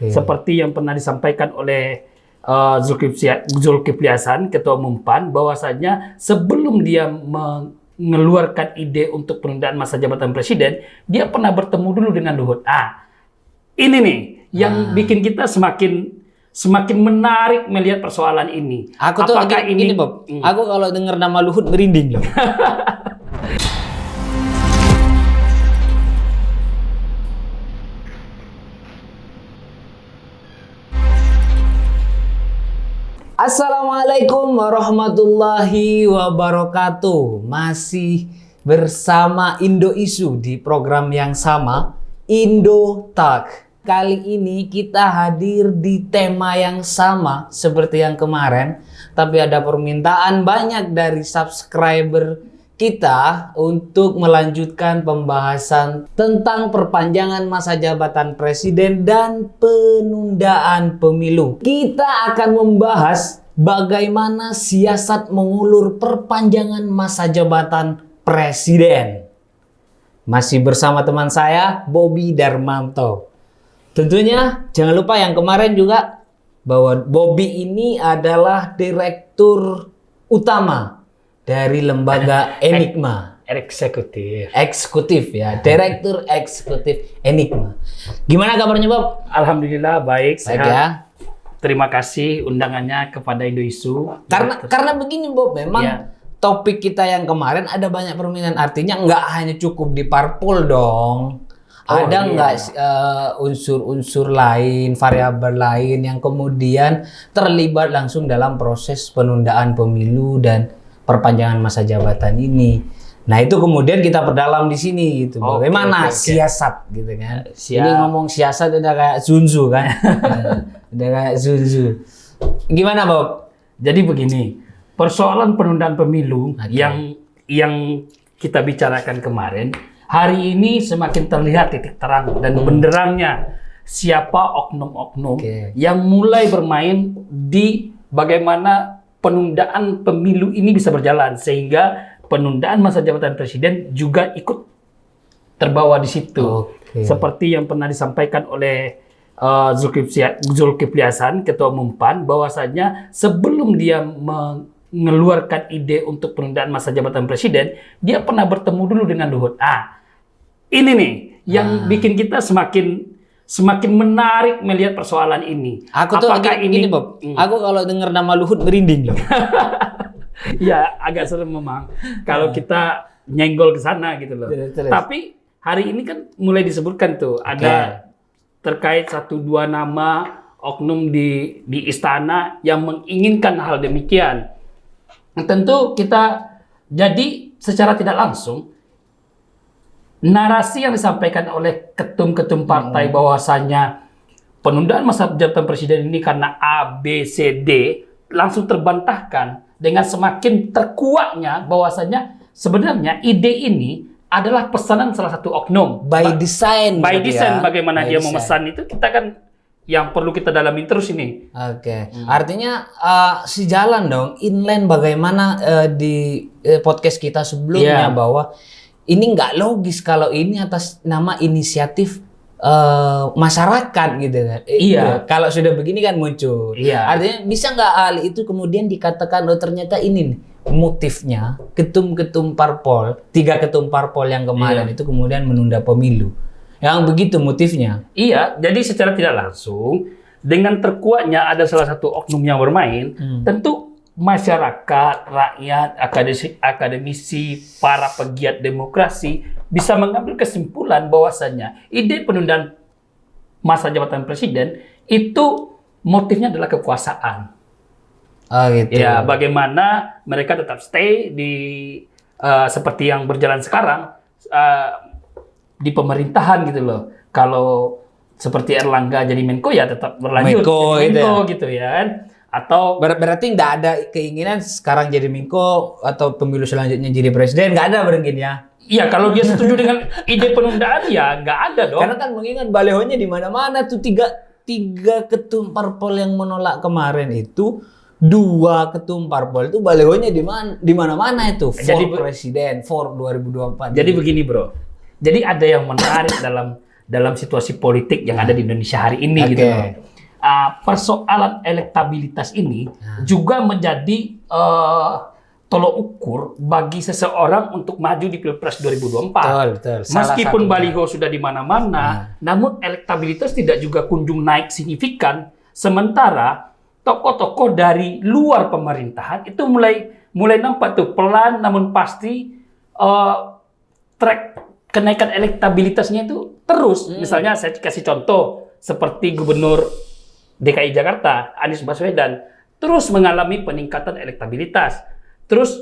Seperti yang pernah disampaikan oleh Zulkifli Hasan, Ketua Umum PAN, bahwasanya sebelum dia mengeluarkan ide untuk penundaan masa jabatan presiden, dia pernah bertemu dulu dengan Luhut. Ini nih yang bikin kita semakin menarik melihat persoalan ini. Aku tuh gini, Bob. Aku kalau dengar nama Luhut merinding loh. Assalamualaikum warahmatullahi wabarakatuh. Masih bersama Indo Isu di program yang sama, Indo Talk. Kali ini kita hadir di tema yang sama seperti yang kemarin, tapi ada permintaan banyak dari subscriber kita untuk melanjutkan pembahasan tentang perpanjangan masa jabatan presiden dan penundaan pemilu. Kita akan membahas bagaimana siasat mengulur perpanjangan masa jabatan presiden. Masih bersama teman saya, Bobby Darmanto. Tentunya jangan lupa yang kemarin juga bahwa Bobby ini adalah direktur utama dari lembaga Enigma. Eksekutif ya, direktur eksekutif Enigma. Gimana kabarnya, Bob? Alhamdulillah baik, sehat. Ya. Terima kasih undangannya kepada Indo Isu. Karena begini, Bob, memang topik kita yang kemarin ada banyak permintaan. Artinya nggak hanya cukup di parpol dong. Ada nggak unsur-unsur lain, variabel lain yang kemudian terlibat langsung dalam proses penundaan pemilu dan perpanjangan masa jabatan ini. Nah, itu kemudian kita perdalam di sini gitu. Bagaimana siasat gitu kan. Ini ngomong siasat udah kayak Sun Tzu kan. Udah kayak Sun Tzu. Gimana, Bob? Jadi begini, persoalan penundaan pemilu yang kita bicarakan kemarin, hari ini semakin terlihat titik terang dan benderangnya siapa oknum-oknum yang mulai bermain di bagaimana penundaan pemilu ini bisa berjalan, sehingga penundaan masa jabatan presiden juga ikut terbawa di situ. Seperti yang pernah disampaikan oleh Zulkifli Hasan, Ketua Umum PAN, bahwasanya sebelum dia mengeluarkan ide untuk penundaan masa jabatan presiden, dia pernah bertemu dulu dengan Luhut. Ini nih yang bikin kita semakin menarik melihat persoalan ini. Aku tuh gini, Bob. Aku kalau dengar nama Luhut merinding loh. Ya, agak serem memang kalau kita nyenggol ke sana gitu loh. Terus. Tapi hari ini kan mulai disebutkan tuh ada terkait 1-2 nama oknum di istana yang menginginkan hal demikian. Tentu kita jadi secara tidak langsung narasi yang disampaikan oleh ketum-ketum partai bahwasanya penundaan masa jabatan presiden ini karena A, B, C, D langsung terbantahkan dengan semakin terkuatnya bahwasanya sebenarnya ide ini adalah pesanan salah satu oknum. By design. Bagaimana dia memesan itu kita kan yang perlu kita dalamin terus ini. Artinya sejalan dong inline bagaimana di podcast kita sebelumnya bahwa ini nggak logis kalau ini atas nama inisiatif masyarakat gitu kan. Kalau sudah begini kan muncul. Artinya bisa nggak hal itu kemudian dikatakan ternyata ini nih, motifnya ketum-ketum parpol, 3 ketum parpol yang kemarin itu kemudian menunda pemilu. Yang begitu motifnya. Jadi secara tidak langsung dengan terkuatnya ada salah satu oknum yang bermain, tentu masyarakat, rakyat, akademisi, para pegiat demokrasi bisa mengambil kesimpulan bahwasanya ide penundaan masa jabatan presiden itu motifnya adalah kekuasaan. Ya, bagaimana mereka tetap stay di seperti yang berjalan sekarang di pemerintahan gitu loh. Kalau seperti Erlangga jadi Menko ya tetap berlanjut Menko gitu ya kan. Atau berarti nggak ada keinginan sekarang jadi Menko atau pemilu selanjutnya jadi presiden, nggak ada mungkin ya? Iya, kalau dia setuju dengan ide penundaan ya nggak ada dong. Karena kan mengingat balehonya di mana-mana tuh tiga ketum parpol yang menolak kemarin itu, 2 ketum parpol itu balehonya di mana-mana itu. For presiden, for 2024. Jadi begini bro, jadi ada yang menarik dalam situasi politik yang ada di Indonesia hari ini gitu loh. Persoalan elektabilitas ini juga menjadi tolok ukur bagi seseorang untuk maju di Pilpres 2024. Betul. Meskipun baliho sudah di mana-mana, namun elektabilitas tidak juga kunjung naik signifikan. Sementara tokoh-tokoh dari luar pemerintahan itu mulai nampak tuh pelan namun pasti track kenaikan elektabilitasnya itu terus. Misalnya saya kasih contoh seperti Gubernur DKI Jakarta Anies Baswedan terus mengalami peningkatan elektabilitas. Terus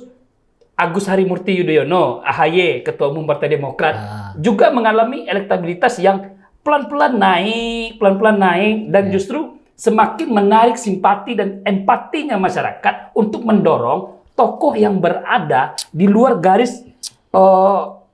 Agus Harimurti Yudhoyono AHY Ketua Umum Partai Demokrat juga mengalami elektabilitas yang pelan-pelan naik dan justru semakin menarik simpati dan empatinya masyarakat untuk mendorong tokoh yang berada di luar garis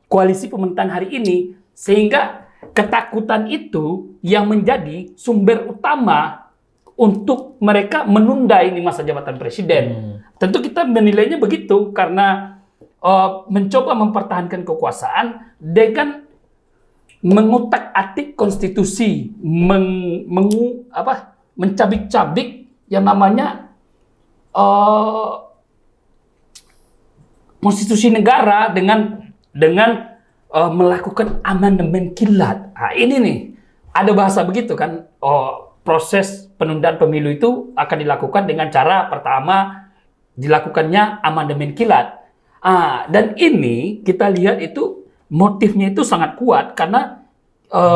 koalisi pemerintahan hari ini, sehingga ketakutan itu yang menjadi sumber utama untuk mereka menunda ini masa jabatan presiden. Tentu kita menilainya begitu karena mencoba mempertahankan kekuasaan dengan mengutak-atik konstitusi, mencabik-cabik yang namanya konstitusi negara dengan melakukan amandemen kilat. Nah, ini nih ada bahasa begitu kan? Proses penundaan pemilu itu akan dilakukan dengan cara pertama dilakukannya amandemen kilat. Dan ini kita lihat itu motifnya itu sangat kuat karena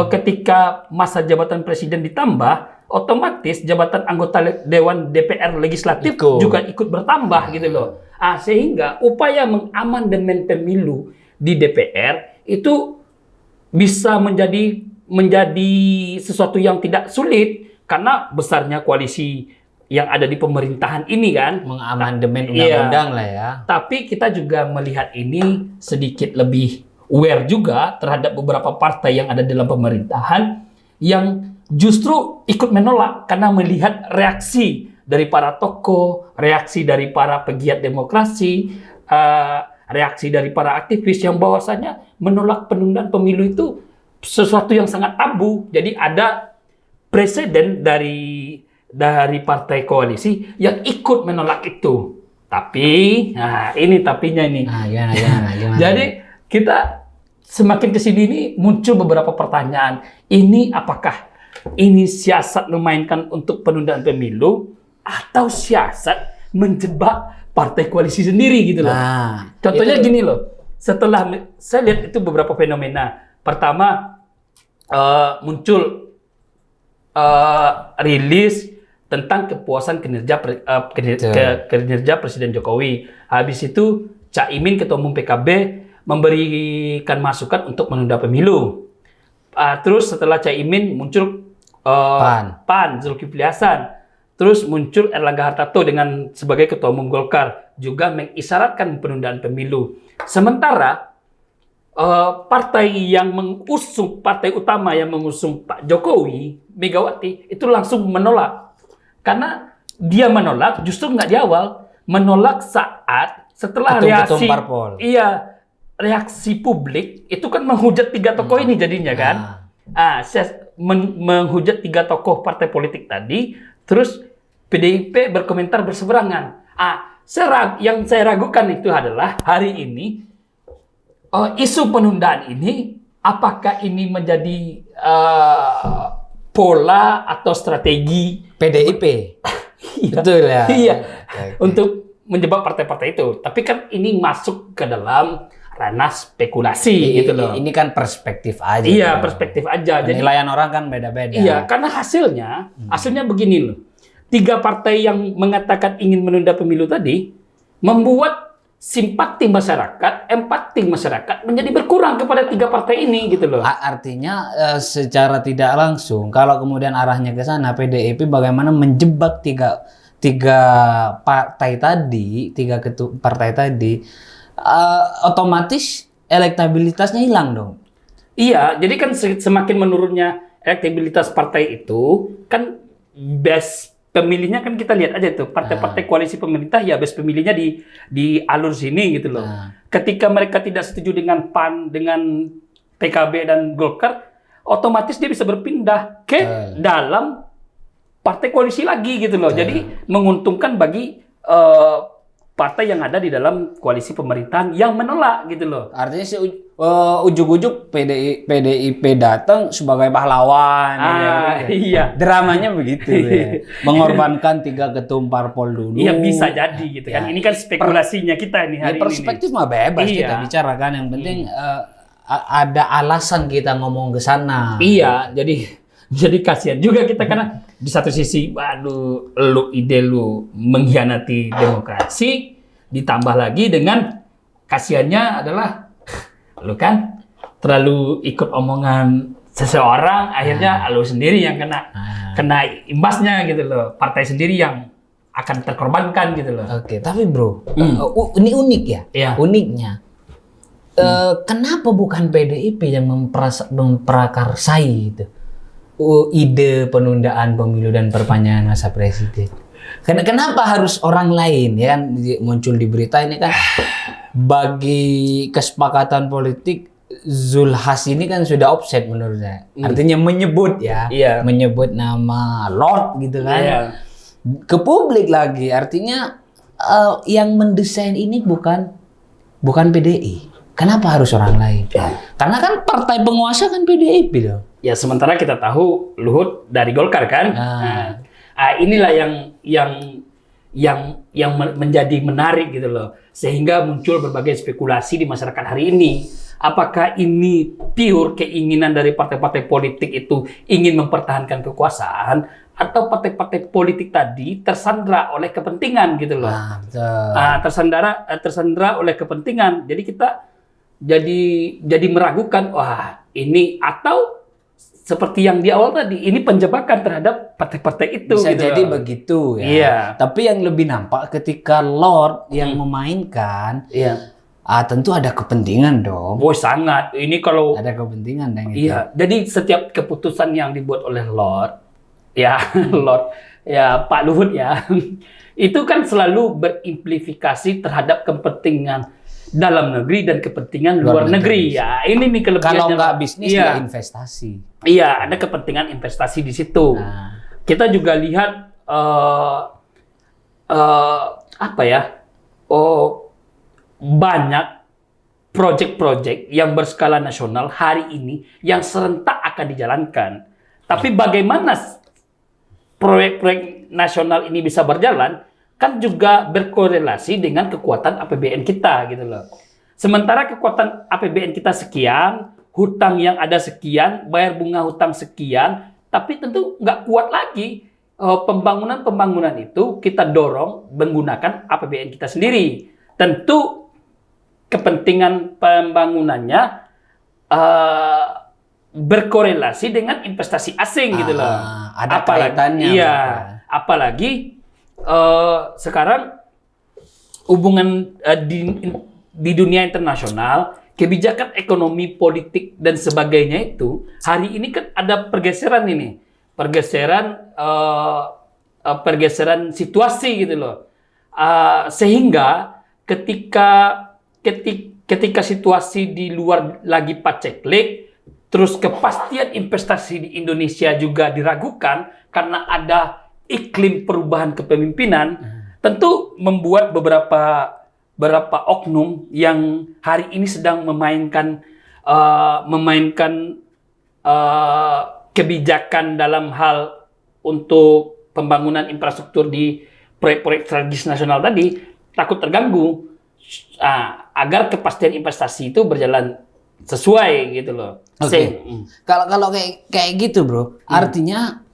ketika masa jabatan presiden ditambah, otomatis jabatan anggota Dewan DPR legislatif juga ikut bertambah gitu loh. Sehingga upaya mengamandemen pemilu di DPR itu bisa menjadi sesuatu yang tidak sulit karena besarnya koalisi yang ada di pemerintahan ini kan. Mengamandemen undang-undang lah ya. Tapi kita juga melihat ini sedikit lebih aware juga terhadap beberapa partai yang ada dalam pemerintahan yang justru ikut menolak karena melihat reaksi dari para tokoh, reaksi dari para pegiat demokrasi, reaksi dari para aktivis yang bahwasanya menolak penundaan pemilu itu sesuatu yang sangat tabu. Jadi ada presiden dari partai koalisi yang ikut menolak itu. Tapi, ini tapinya ini. Gimana? Jadi kita semakin kesini ini muncul beberapa pertanyaan. Ini apakah ini siasat memainkan untuk penundaan pemilu atau siasat menjebak partai koalisi sendiri gitu loh. Contohnya gini loh. Setelah saya lihat itu beberapa fenomena. Pertama muncul rilis tentang kepuasan kinerja Presiden Jokowi. Habis itu Caimin Ketua Umum PKB memberikan masukan untuk menunda pemilu. Terus setelah Caimin muncul PAN Zulkifli Hasan. Terus muncul Erlangga Hartarto sebagai Ketua Umum Golkar juga mengisyaratkan penundaan pemilu. Sementara partai utama yang mengusung Pak Jokowi, Megawati, itu langsung menolak. Karena dia menolak justru nggak di awal, menolak setelah reaksi publik itu kan menghujat tiga tokoh ini jadinya kan. Menghujat tiga tokoh partai politik tadi, terus PDIP berkomentar berseberangan. Yang saya ragukan itu adalah hari ini isu penundaan ini apakah ini menjadi pola atau strategi PDIP? Betul ya. Iya. Untuk menjebak partai-partai itu. Tapi kan ini masuk ke dalam ranah spekulasi gitu loh. Ini kan perspektif aja. Iya, perspektif aja. Penilaian orang kan beda-beda. Iya, karena hasilnya begini loh. 3 partai yang mengatakan ingin menunda pemilu tadi membuat simpati masyarakat, empati masyarakat menjadi berkurang kepada 3 partai ini gitu loh. Artinya secara tidak langsung kalau kemudian arahnya ke sana, PDIP bagaimana menjebak tiga partai tadi, partai tadi, otomatis elektabilitasnya hilang dong. Iya, jadi kan semakin menurunnya elektabilitas partai itu kan base pemilihnya kan kita lihat aja tuh partai-partai koalisi pemerintah ya base pemilihnya di alur sini gitu loh. Ketika mereka tidak setuju dengan PAN, dengan PKB dan Golkar, otomatis dia bisa berpindah ke dalam partai koalisi lagi gitu loh. Jadi menguntungkan bagi partai yang ada di dalam koalisi pemerintahan yang menolak gitu loh. Artinya sih ujuk-ujuk PDIP datang sebagai pahlawan. Iya. Dramanya begitu ya. Mengorbankan 3 ketum parpol dulu. Iya bisa jadi gitu kan. Ini kan spekulasinya kita nih hari ini. Perspektif mah bebas kita bicara kan. Yang penting ada alasan kita ngomong ke sana. Iya, jadi kasihan juga kita karena di satu sisi, waduh, ide lu mengkhianati demokrasi, ditambah lagi dengan kasihannya adalah lu kan terlalu ikut omongan seseorang, akhirnya lu sendiri yang kena imbasnya gitu loh, partai sendiri yang akan terkorbankan gitu loh. Oke, tapi bro, ini unik ya, uniknya. Kenapa bukan PDIP yang memprakarsai itu ide penundaan pemilu dan perpanjangan masa presiden? Kenapa harus orang lain ya kan muncul di berita ini kan? Bagi kesepakatan politik Zulkifli Hasan ini kan sudah offset menurut saya. Artinya menyebut menyebut nama Lord gitu kan. Ke publik lagi, artinya yang mendesain ini bukan PDI. Kenapa harus orang lain? Karena kan partai penguasa kan PDIP dong. Ya sementara kita tahu Luhut dari Golkar kan. Inilah yang menjadi menarik gitu loh. Sehingga muncul berbagai spekulasi di masyarakat hari ini. Apakah ini pure keinginan dari partai-partai politik itu ingin mempertahankan kekuasaan, atau partai-partai politik tadi tersandra oleh kepentingan gitu loh. Tersandra oleh kepentingan. Jadi kita jadi meragukan, wah ini atau seperti yang di awal tadi, ini penjebakan terhadap partai-partai itu. Bisa gitu jadi loh. begitu ya. Iya. Tapi yang lebih nampak ketika Lord yang memainkan, tentu ada kepentingan dong. Oh sangat. Ini kalau ada kepentingan dan itu. Iya. Jadi setiap keputusan yang dibuat oleh Lord, Pak Luhut ya, itu kan selalu berimplifikasi terhadap kepentingan dalam negeri dan kepentingan luar negeri. Ya, ini nih kelebihannya. Kalau nggak bisnis, ya investasi. Iya, ada kepentingan investasi di situ. Kita juga lihat banyak proyek-proyek yang berskala nasional hari ini yang serentak akan dijalankan. Tapi bagaimana proyek-proyek nasional ini bisa berjalan? Kan juga berkorelasi dengan kekuatan APBN kita gitu loh. Sementara kekuatan APBN kita sekian, hutang yang ada sekian, bayar bunga hutang sekian, tapi tentu nggak kuat lagi. Pembangunan itu kita dorong menggunakan APBN kita sendiri. Tentu kepentingan pembangunannya berkorelasi dengan investasi asing gitu loh. Ada kaitannya. Iya, apalagi sekarang hubungan di dunia internasional, kebijakan ekonomi, politik dan sebagainya itu hari ini kan ada pergeseran situasi gitu loh, sehingga ketika situasi di luar lagi paceklik, terus kepastian investasi di Indonesia juga diragukan karena ada iklim perubahan kepemimpinan, tentu membuat beberapa oknum yang hari ini sedang memainkan kebijakan dalam hal untuk pembangunan infrastruktur di proyek-proyek strategis nasional tadi takut terganggu, agar kepastian investasi itu berjalan sesuai gitu loh. Oke. Kalau kayak gitu bro, artinya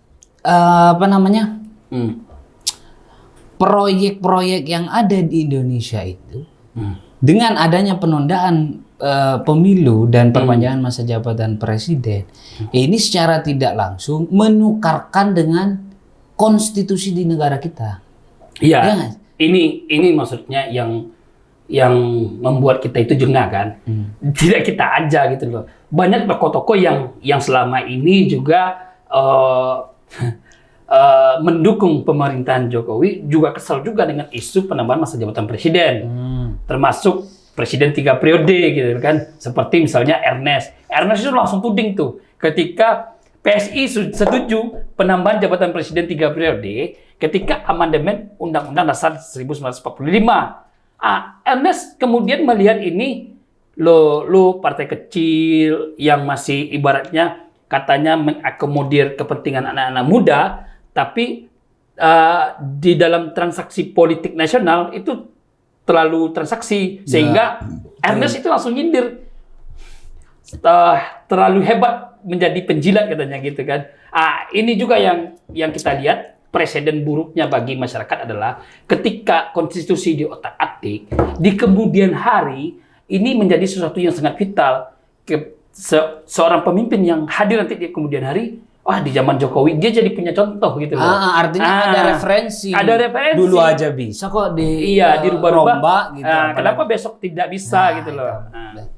proyek-proyek yang ada di Indonesia itu dengan adanya penundaan pemilu dan perpanjangan masa jabatan presiden, ini secara tidak langsung menukarkan dengan konstitusi di negara kita. Iya. Ya, ini maksudnya yang membuat kita itu jengah kan. Tidak kita aja gitu loh. Banyak tokoh-tokoh yang selama ini juga mendukung pemerintahan Jokowi juga kesal juga dengan isu penambahan masa jabatan presiden, termasuk presiden 3 periode gitu kan, seperti misalnya Ernest itu langsung tuding tuh, ketika PSI setuju penambahan jabatan presiden 3 periode ketika amandemen Undang-Undang Dasar 1945. Ernest kemudian melihat ini, lo partai kecil yang masih ibaratnya katanya mengakomodir kepentingan anak-anak muda, tapi di dalam transaksi politik nasional itu terlalu transaksi, sehingga Ernest itu langsung nyindir. Terlalu hebat menjadi penjilat katanya gitu kan. Ini juga yang kita lihat presiden buruknya bagi masyarakat adalah ketika konstitusi diotak-atik di kemudian hari ini menjadi sesuatu yang sangat vital. Seorang pemimpin yang hadir nanti di kemudian hari, di zaman Jokowi dia jadi punya contoh gitu loh. Artinya ada referensi. Ada referensi. Dulu aja bisa kok dirubah-rubah gitu. Kenapa besok tidak bisa gitu loh.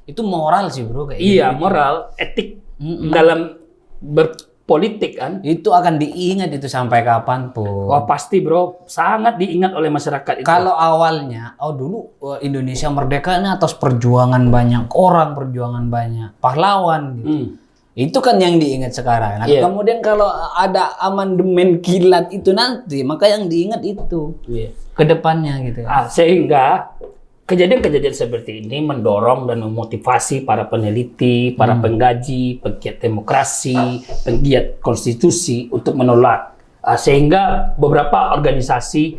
Itu moral sih bro kayak Iya, gitu. moral, etik dalam berpolitik kan. Itu akan diingat itu sampai kapanpun. Wah pasti bro, sangat diingat oleh masyarakat itu. Kalau awalnya, dulu Indonesia merdeka ini atas perjuangan banyak orang, perjuangan banyak pahlawan gitu. Itu kan yang diingat sekarang. Nah, kemudian kalau ada amandemen kilat itu nanti, maka yang diingat itu ke depannya gitu. Sehingga kejadian-kejadian seperti ini mendorong dan memotivasi para peneliti, para penggaji, pegiat demokrasi, pegiat konstitusi untuk menolak. Sehingga beberapa organisasi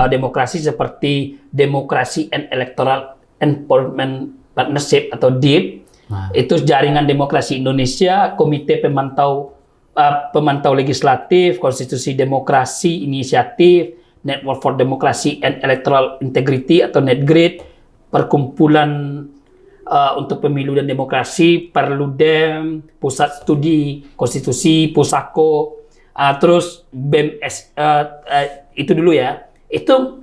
demokrasi seperti Democracy and Electoral Enforcement Partnership atau DEP, itu Jaringan Demokrasi Indonesia, Komite Pemantau Legislatif, Konstitusi Demokrasi Inisiatif, Network for Democracy and Electoral Integrity atau NETGRID, Perkumpulan untuk Pemilu dan Demokrasi, Perludem, Pusat Studi Konstitusi, Pusako, terus BEMS, itu dulu ya. Itu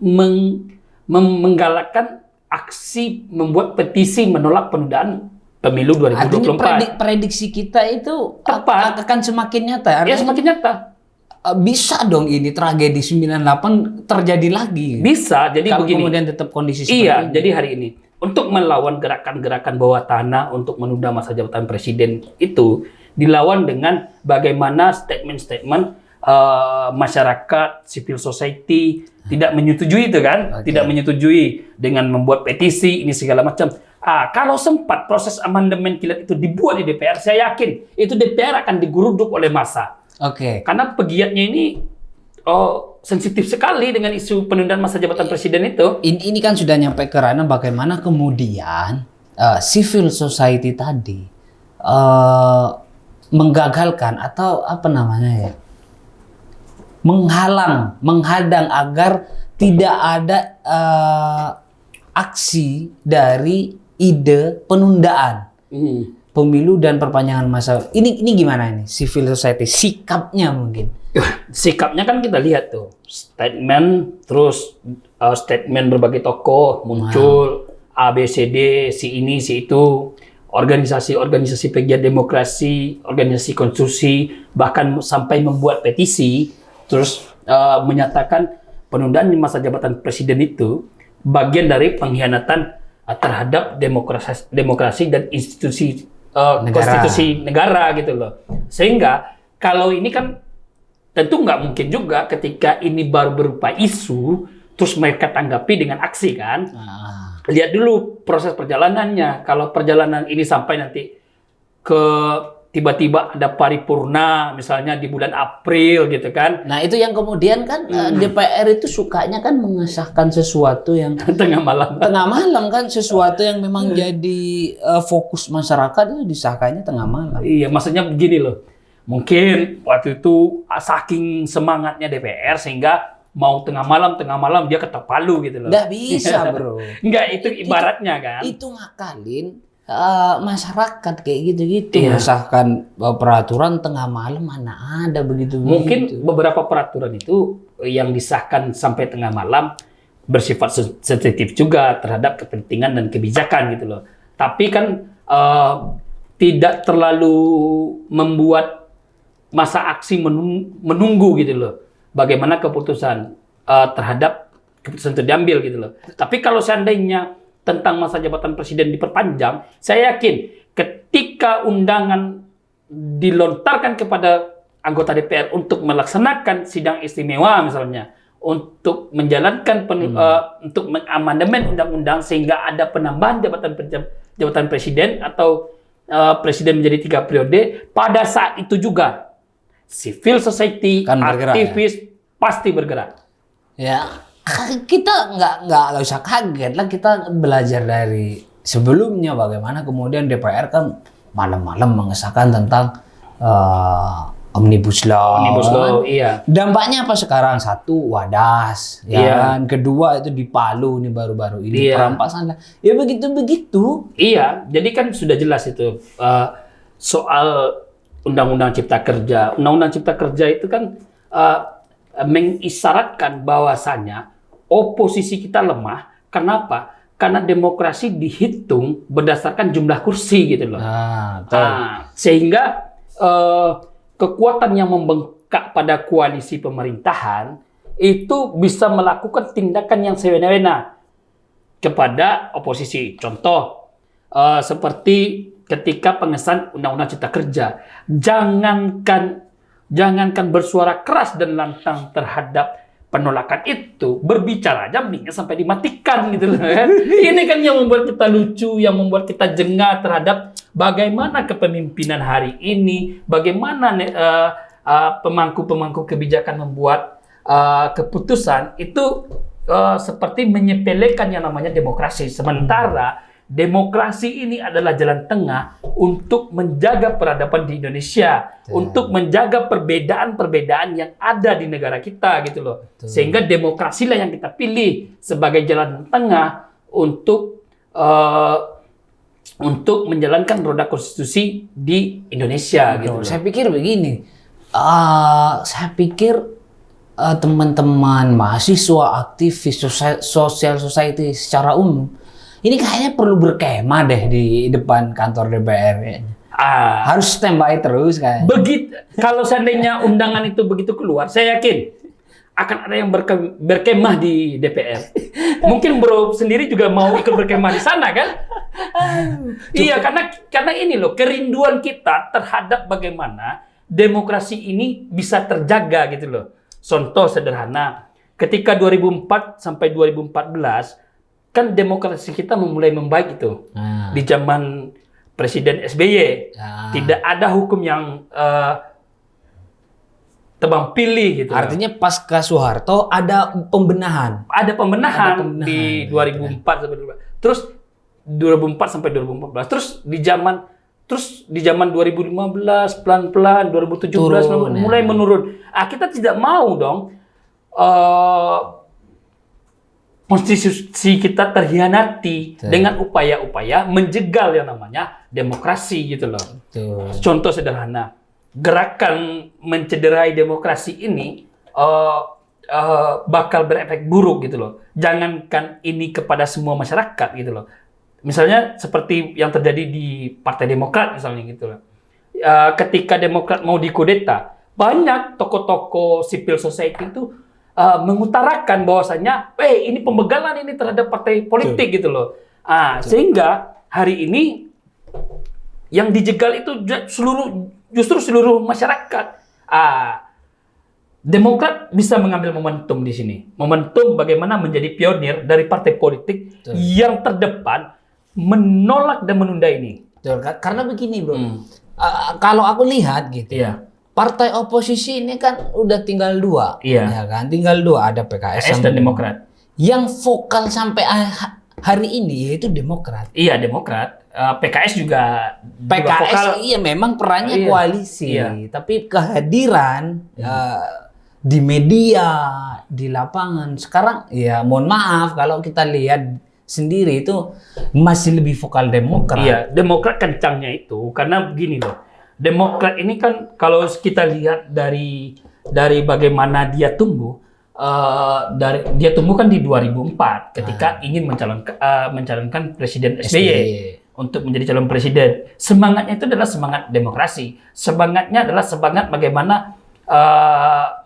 menggalakkan aksi membuat petisi menolak penundaan pemilu 2024. Artinya prediksi kita itu tepat, akan semakin nyata. Ya semakin nyata. Bisa dong ini tragedi 98 terjadi lagi. Bisa, jadi kalau begini. Kemudian tetap kondisi seperti ini. Jadi ini. hari ini untuk melawan gerakan-gerakan bawah tanah untuk menunda masa jabatan presiden itu dilawan dengan bagaimana statement-statement masyarakat, civil society tidak menyetujui itu kan, tidak menyetujui dengan membuat petisi ini segala macam. Kalau sempat proses amandemen kilat itu dibuat di DPR, saya yakin itu DPR akan diguruduk oleh massa. Karena pegiatnya ini sensitif sekali dengan isu penundaan masa jabatan presiden itu. Ini kan sudah nyampe ke ranah bagaimana kemudian civil society tadi menggagalkan atau apa namanya ya, menghadang agar tidak ada aksi dari ide penundaan pemilu dan perpanjangan masa. Ini gimana ini civil society sikapnya mungkin? Sikapnya kan kita lihat tuh statement, terus statement berbagai tokoh muncul, A, B, C, D, si ini, si itu, organisasi pegiat demokrasi, organisasi konstitusi, bahkan sampai membuat petisi, terus menyatakan penundaan masa jabatan presiden itu bagian dari pengkhianatan terhadap demokrasi dan institusi konstitusi negara gitu loh. Sehingga kalau ini kan tentu nggak mungkin juga ketika ini baru berupa isu, terus mereka tanggapi dengan aksi kan. Lihat dulu proses perjalanannya. Kalau perjalanan ini sampai nanti ke tiba-tiba ada paripurna misalnya di bulan April gitu kan. Nah itu yang kemudian kan DPR itu sukanya kan mengesahkan sesuatu yang tengah malam kan, sesuatu yang memang jadi fokus masyarakat itu disahkannya tengah malam. Iya, maksudnya begini loh. Mungkin waktu itu saking semangatnya DPR sehingga mau tengah malam dia ketok palu gitu loh. Nggak bisa bro. Nggak, itu ibaratnya kan. Itu ngakalin masyarakat kayak gitu-gitu. Mengesahkan peraturan tengah malam, mana ada begitu. Mungkin beberapa peraturan itu yang disahkan sampai tengah malam bersifat sensitif juga terhadap kepentingan dan kebijakan gitu loh. Tapi kan tidak terlalu membuat masa aksi menunggu gitu loh. Bagaimana keputusan terhadap keputusan itu diambil gitu loh. Tapi kalau seandainya tentang masa jabatan presiden diperpanjang, saya yakin ketika undangan dilontarkan kepada anggota DPR untuk melaksanakan sidang istimewa misalnya, untuk menjalankan untuk mengamandemen undang-undang sehingga ada penambahan jabatan presiden atau presiden menjadi 3 periode, pada saat itu juga civil society, Kan bergerak, aktivis pasti bergerak. Ya, kita nggak usah kaget lah, kita belajar dari sebelumnya bagaimana kemudian DPR kan malam-malam mengesahkan tentang Omnibus Law. Omnibus Law, iya. Dampaknya apa sekarang? Satu, Wadas, ya Iya. kan? Kedua itu di Palu nih baru-baru ini, Iya. perampasan lah. Ya begitu-begitu. Iya, jadi kan sudah jelas itu soal Undang-Undang Cipta Kerja. Undang-Undang Cipta Kerja itu kan mengisyaratkan bahwasanya oposisi kita lemah. Kenapa? Karena demokrasi dihitung berdasarkan jumlah kursi gitu loh. Nah, betul. Sehingga kekuatan yang membengkak pada koalisi pemerintahan itu bisa melakukan tindakan yang sewena-wena kepada oposisi. Contoh, seperti ketika pengesahan Undang-Undang Cipta Kerja, jangankan bersuara keras dan lantang terhadap penolakan itu, berbicara aja mendingnya sampai dimatikan gitu loh kan. Ini kan yang membuat kita lucu, yang membuat kita jengah terhadap bagaimana kepemimpinan hari ini, bagaimana pemangku-pemangku kebijakan membuat keputusan itu seperti menyepelekan yang namanya demokrasi. Sementara demokrasi ini adalah jalan tengah untuk menjaga peradaban di Indonesia, untuk menjaga perbedaan-perbedaan yang ada di negara kita gitu loh. Sehingga demokrasilah yang kita pilih sebagai jalan tengah untuk menjalankan roda konstitusi di Indonesia gitu loh. Saya pikir begini, saya pikir teman-teman mahasiswa, aktivis, social society secara umum, ini kayaknya perlu berkemah deh di depan kantor DPR kayaknya. Harus standby terus kayaknya. Kalau seandainya undangan itu begitu keluar, saya yakin akan ada yang berkemah di DPR. Mungkin bro sendiri juga mau ikut berkemah di sana kan? Iya, karena ini loh kerinduan kita terhadap bagaimana demokrasi ini bisa terjaga gitu loh. Contoh sederhana, ketika 2004 sampai 2014 kan demokrasi kita memulai membaik itu. Di zaman Presiden SBY. Tidak ada hukum yang tebang pilih gitu. Artinya pasca Soeharto ada pembenahan. Ada pembenahan di 2004 sampai 2014. Terus 2004 sampai 2014. Terus di zaman 2015 pelan-pelan 2017 mulai menurun. Kita tidak mau dong konstitusi kita terhianati dengan upaya-upaya menjegal yang namanya demokrasi gitu loh. Contoh sederhana, gerakan mencederai demokrasi ini bakal berefek buruk gitu loh. Jangankan ini kepada semua masyarakat gitu loh. Misalnya seperti yang terjadi di Partai Demokrat misalnya gitu loh. Ketika Demokrat mau dikudeta, banyak tokoh-tokoh civil society itu mengutarakan bahwasanya, ini pembegalan ini terhadap partai politik gitu loh. Sehingga hari ini yang dijegal itu justru seluruh masyarakat. Demokrat bisa mengambil momentum di sini. Momentum bagaimana menjadi pionir dari partai politik yang terdepan menolak dan menunda ini. Karena begini bro, kalau aku lihat gitu. Partai oposisi ini kan udah tinggal 2, ya kan? Tinggal 2, ada PKS dan Demokrat. Yang vokal sampai hari ini yaitu Demokrat. Iya, Demokrat. PKS juga vokal. Iya, memang perannya koalisi, tapi kehadiran di media, di lapangan sekarang, ya mohon maaf kalau kita lihat sendiri itu masih lebih vokal Demokrat. Iya, Demokrat kencangnya itu karena begini loh. Demokrat ini kan kalau kita lihat dari bagaimana dia tumbuh, dia tumbuh kan di 2004 ketika ingin mencalonkan Presiden SBY untuk menjadi calon presiden. Semangatnya itu adalah semangat demokrasi. Semangatnya adalah semangat bagaimana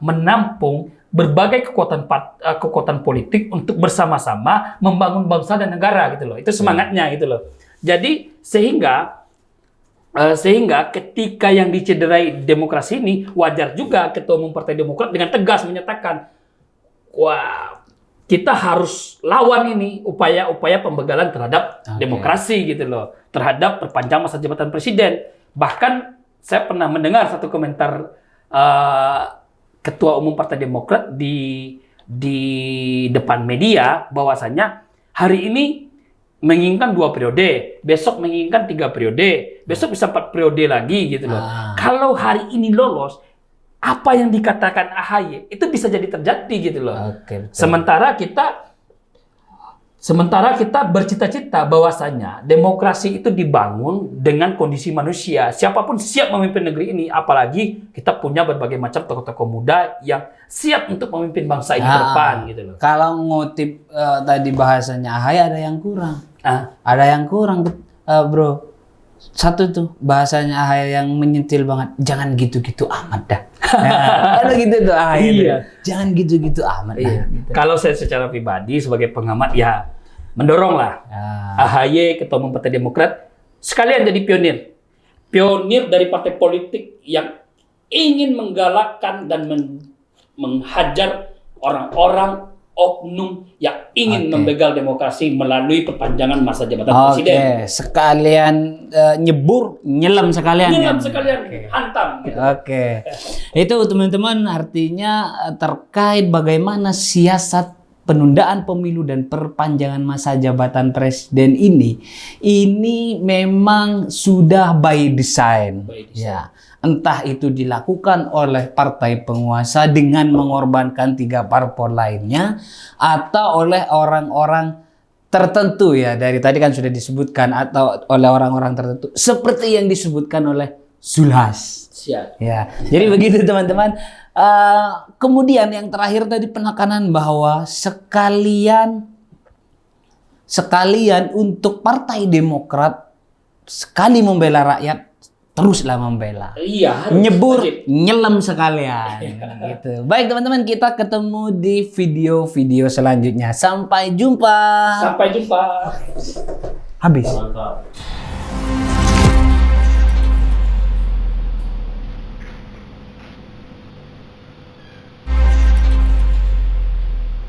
menampung berbagai kekuatan politik untuk bersama-sama membangun bangsa dan negara gitu loh. Itu semangatnya gitu loh. Jadi sehingga Sehingga ketika yang dicederai demokrasi ini, wajar juga Ketua Umum Partai Demokrat dengan tegas menyatakan, wah, kita harus lawan ini upaya-upaya pembegalan terhadap demokrasi gitu loh, terhadap perpanjang masa jabatan presiden. Bahkan saya pernah mendengar satu komentar Ketua Umum Partai Demokrat di depan media bahwasanya hari ini menginginkan 2 periode, besok menginginkan 3 periode, besok bisa 4 periode lagi gitu loh. Kalau hari ini lolos, apa yang dikatakan AHY itu bisa jadi terjadi gitu loh. Sementara kita bercita-cita bahwasanya demokrasi itu dibangun dengan kondisi manusia. Siapapun siap memimpin negeri ini, apalagi kita punya berbagai macam tokoh-tokoh muda yang siap untuk memimpin bangsa ini ke depan gitu loh. Kalau ngutip tadi bahasanya AHY ada yang kurang. Ada yang kurang, bro. Satu tuh bahasanya AHY yang menyentil banget. Jangan gitu-gitu amat dah. Ada gitu tuh AHY. Iya. Jangan gitu-gitu amat. Iya. Gitu. Kalau saya secara pribadi sebagai pengamat ya mendorong lah AHY Ketua Umum Partai Demokrat sekalian jadi pionir dari partai politik yang ingin menggalakkan dan menghajar orang-orang oknum yang ingin membegal demokrasi melalui perpanjangan masa jabatan presiden. Sekalian nyelam sekalian. Hantam. Gitu. Itu teman-teman artinya terkait bagaimana siasat penundaan pemilu dan perpanjangan masa jabatan presiden ini memang sudah by design. Ya. Entah itu dilakukan oleh partai penguasa dengan mengorbankan 3 parpol lainnya atau oleh orang-orang tertentu ya, dari tadi kan sudah disebutkan, atau oleh orang-orang tertentu seperti yang disebutkan oleh Zulhas. Ya. Jadi begitu teman-teman. Kemudian yang terakhir tadi penekanan bahwa sekalian untuk Partai Demokrat sekali membela rakyat, teruslah membela. Iya, nyelam sekalian. Gitu. Baik teman-teman, kita ketemu di video-video selanjutnya. Sampai jumpa. Sampai jumpa. Habis. Mantap.